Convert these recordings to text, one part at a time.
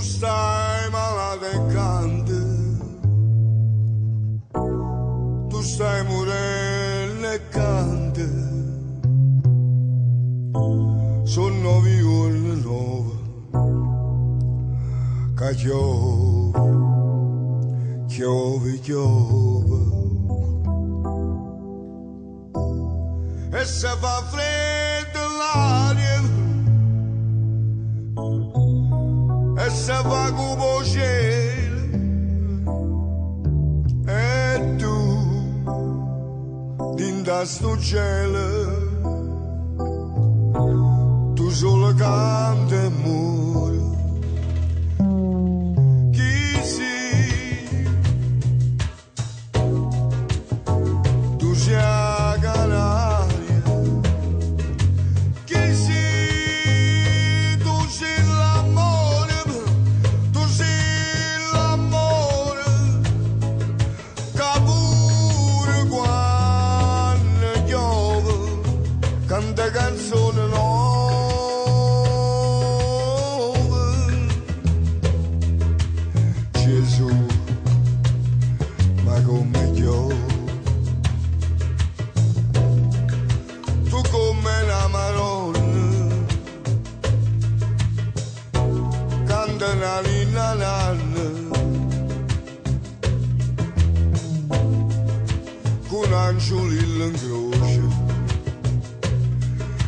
stai maledicando, tu stai morendo e canta, sono viole nuove, che chiove, e se fa freddo l'aria, e se fa come cielo, e tu dinda sto cielo tu solo canta e muore. Chi sei? Tu sei a Canaria. Chi sei? Tu sei l'amore, tu sei l'amore, che pure quando piove canta canzone nuove. Gesù, ma come piove, tu come una maronna, canta una linna nanna, con angiolillo in croce,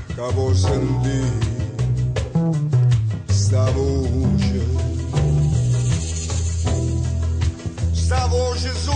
che può sentire sta voce su